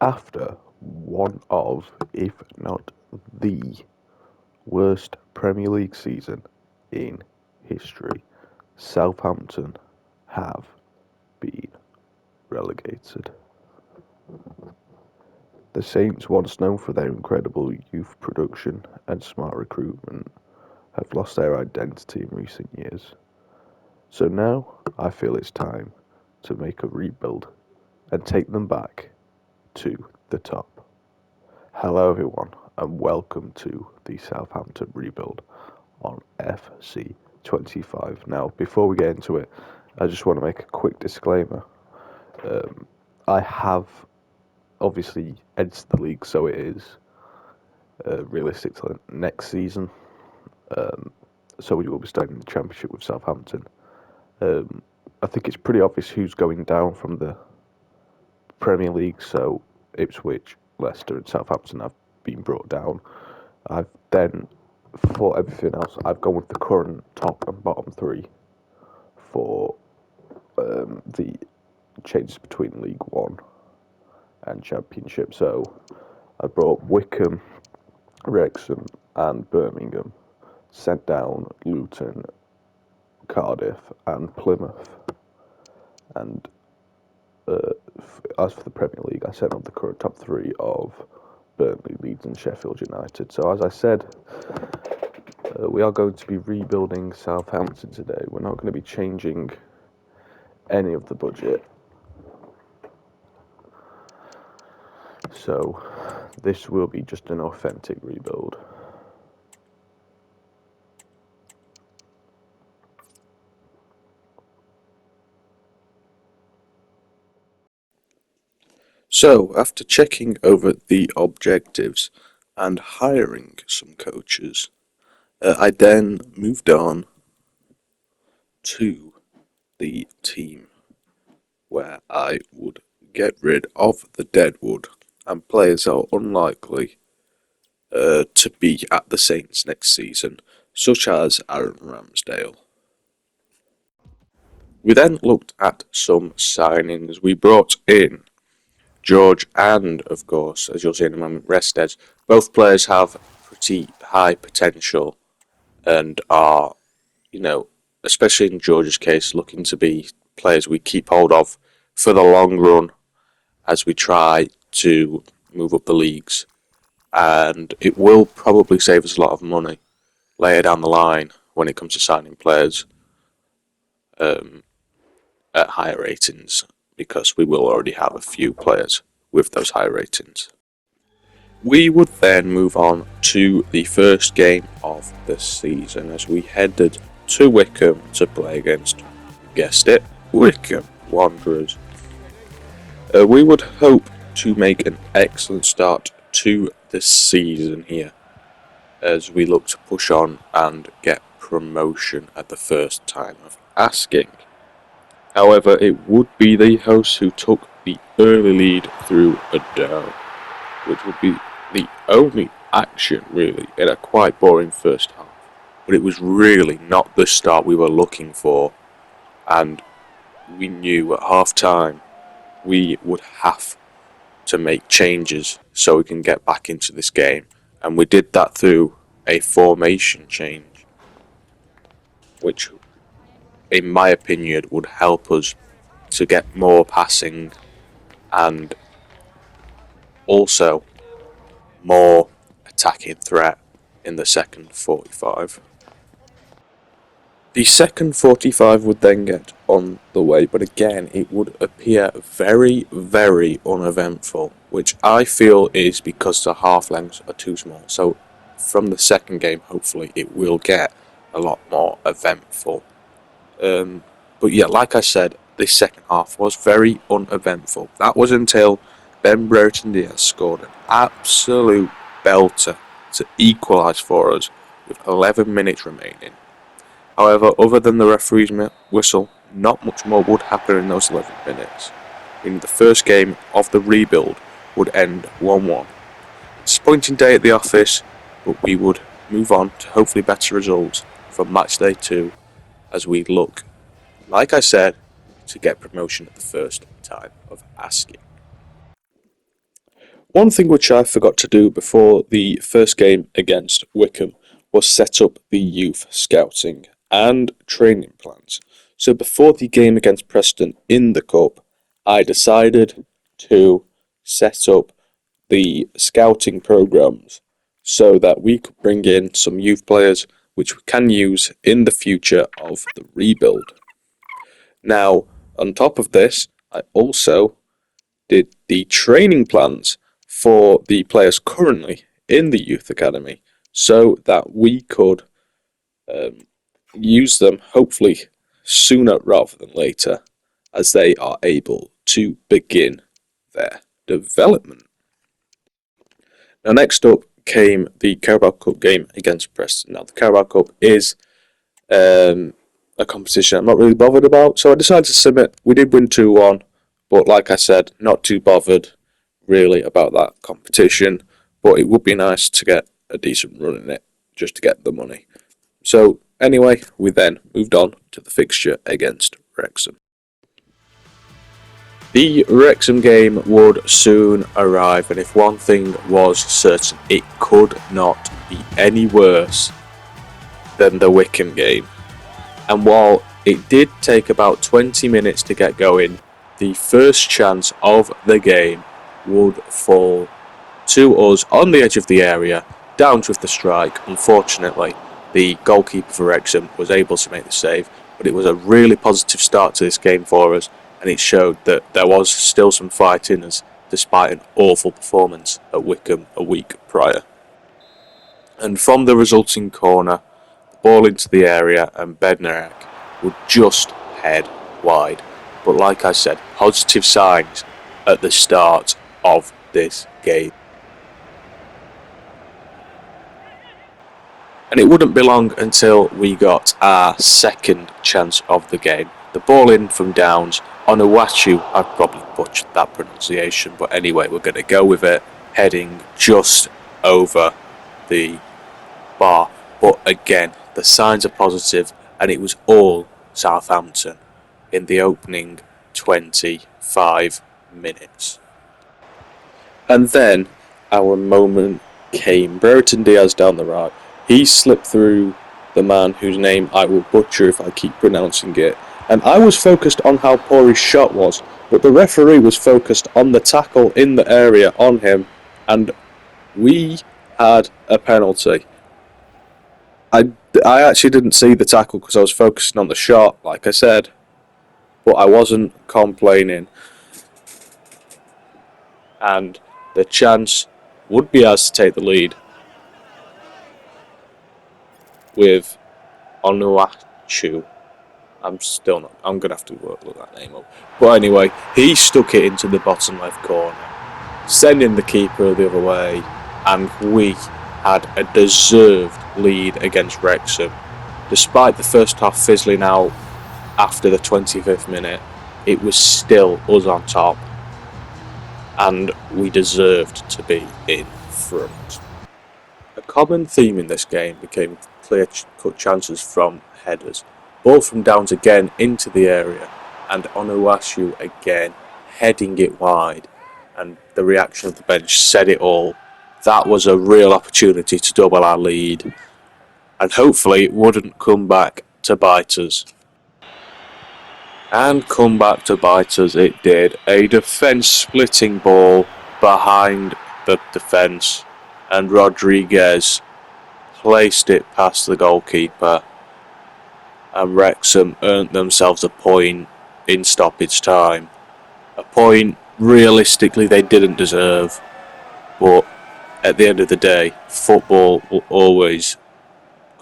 After one of, if not the worst Premier League season in history, Southampton have been relegated. The Saints, once known for their incredible youth production and smart recruitment, have lost their identity in recent years. So now I feel it's time to make a rebuild and take them back to the top. Hello everyone and welcome to the Southampton rebuild on FC25. Now before we get into it, I just want to make a quick disclaimer. I have obviously entered the league, so it is realistic to next season. So we will be starting the championship with Southampton. I think it's pretty obvious who's going down from the Premier League, so Ipswich, Leicester and Southampton have been brought down. I've then, for everything else, I've gone with the current top and bottom three for the changes between League One and Championship. So I brought Wycombe, Wrexham and Birmingham, sent down Luton, Cardiff and Plymouth. And as for the Premier League, I sent up the current top three of Burnley, Leeds and Sheffield United. So as I said, we are going to be rebuilding Southampton today. We're not going to be changing any of the budget. So this will be just an authentic rebuild. So, after checking over the objectives and hiring some coaches, I then moved on to the team where I would get rid of the deadwood and players that are unlikely to be at the Saints next season, such as Aaron Ramsdale. We then looked at some signings. We brought in George and, of course, as you'll see in a moment, Rested. Both players have pretty high potential and are, especially in George's case, looking to be players we keep hold of for the long run as we try to move up the leagues. And it will probably save us a lot of money later down the line when it comes to signing players at higher ratings, because we will already have a few players with those high ratings. We would then move on to the first game of the season as we headed to Wycombe to play against, guessed it, Wycombe Wanderers. We would hope to make an excellent start to the season here as we look to push on and get promotion at the first time of asking. However, it would be the hosts who took the early lead through a down, which would be the only action really in a quite boring first half. But it was really not the start we were looking for, and we knew at half time we would have to make changes so we can get back into this game, and we did that through a formation change, which in my opinion would help us to get more passing and also more attacking threat in the second 45. The second 45 would then get on the way, but again it would appear very, very uneventful, which I feel is because the half lengths are too small. So from the second game, hopefully it will get a lot more eventful. But yeah, like I said, this second half was very uneventful. That was until Ben Brereton Diaz scored an absolute belter to equalise for us with 11 minutes remaining. However, other than the referee's whistle, not much more would happen in those 11 minutes. Meaning the first game of the rebuild would end 1-1. Disappointing day at the office, but we would move on to hopefully better results from match day 2 as we look, like I said, to get promotion at the first time of asking. One thing which I forgot to do before the first game against Wycombe was set up the youth scouting and training plans. So before the game against Preston in the Cup, I decided to set up the scouting programs so that we could bring in some youth players which we can use in the future of the rebuild. Now, on top of this, I also did the training plans for the players currently in the youth academy so that we could use them hopefully sooner rather than later as they are able to begin their development. Now, next up came the Carabao Cup game against Preston. Now, the Carabao Cup is a competition I'm not really bothered about, so I decided to submit. We did win 2-1, but like I said, not too bothered really about that competition, but it would be nice to get a decent run in it just to get the money. So anyway, we then moved on to the fixture against Wrexham. The Wrexham game would soon arrive, and if one thing was certain, it could not be any worse than the Wycombe game. And while it did take about 20 minutes to get going, the first chance of the game would fall to us on the edge of the area, down with the strike. Unfortunately, the goalkeeper for Wrexham was able to make the save, but it was a really positive start to this game for us, and it showed that there was still some fight in us despite an awful performance at Wycombe a week prior. And from the resulting corner, the ball into the area and Bednarek would just head wide. But like I said, positive signs at the start of this game. And it wouldn't be long until we got our second chance of the game. The ball in from Downs on Onuachu. I've probably butchered that pronunciation, but anyway, we're going to go with it. Heading just over the bar. But again, the signs are positive, and it was all Southampton in the opening 25 minutes. And then our moment came. Brereton Diaz down the right. He slipped through the man whose name I will butcher if I keep pronouncing it. And I was focused on how poor his shot was, but the referee was focused on the tackle in the area on him, and we had a penalty. I actually didn't see the tackle because I was focusing on the shot, like I said, but I wasn't complaining. And the chance would be ours to take the lead with Onuachu. I'm going to have to look that name up. But anyway, he stuck it into the bottom left corner, sending the keeper the other way, and we had a deserved lead against Wrexham. Despite the first half fizzling out after the 25th minute, it was still us on top, and we deserved to be in front. A common theme in this game became clear-cut chances from headers. Ball from Downs again into the area, and Onuachu again heading it wide, and the reaction of the bench said it all. That was a real opportunity to double our lead, and hopefully it wouldn't come back to bite us. And come back to bite us it did. A defence-splitting ball behind the defence, and Rodriguez placed it past the goalkeeper, and Wrexham earned themselves a point in stoppage time. A point realistically they didn't deserve, but at the end of the day, football will always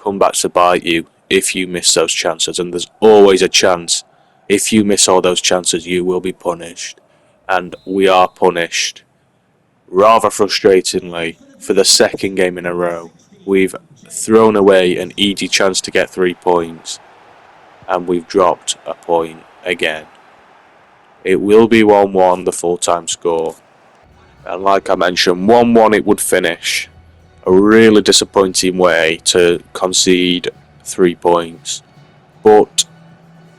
come back to bite you if you miss those chances, and there's always a chance. If you miss all those chances, you will be punished, and we are punished. Rather frustratingly, for the second game in a row, we've thrown away an easy chance to get 3 points, and we've dropped a point again. It will be 1-1, the full-time score. And like I mentioned, 1-1 it would finish. A really disappointing way to concede 3 points. But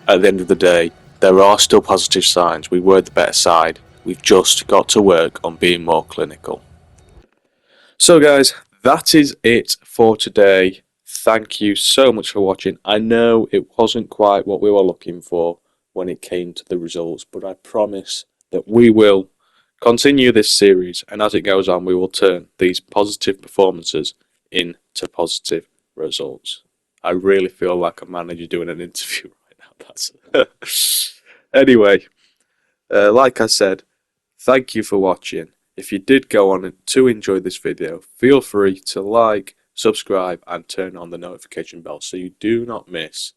at the end of the day, there are still positive signs. We were the better side. We've just got to work on being more clinical. So guys, that is it for today. Thank you so much for watching. I know it wasn't quite what we were looking for when it came to the results, but I promise that we will continue this series, and as it goes on, we will turn these positive performances into positive results. I really feel like a manager doing an interview right now. That's anyway, like I said, thank you for watching. If you did go on to enjoy this video, feel free to like, subscribe, and turn on the notification bell so you do not miss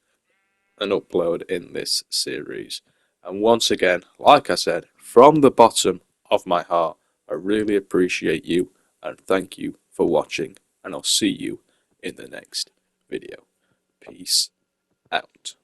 an upload in this series. And once again, like I said, from the bottom of my heart, I really appreciate you and thank you for watching, and I'll see you in the next video. Peace out.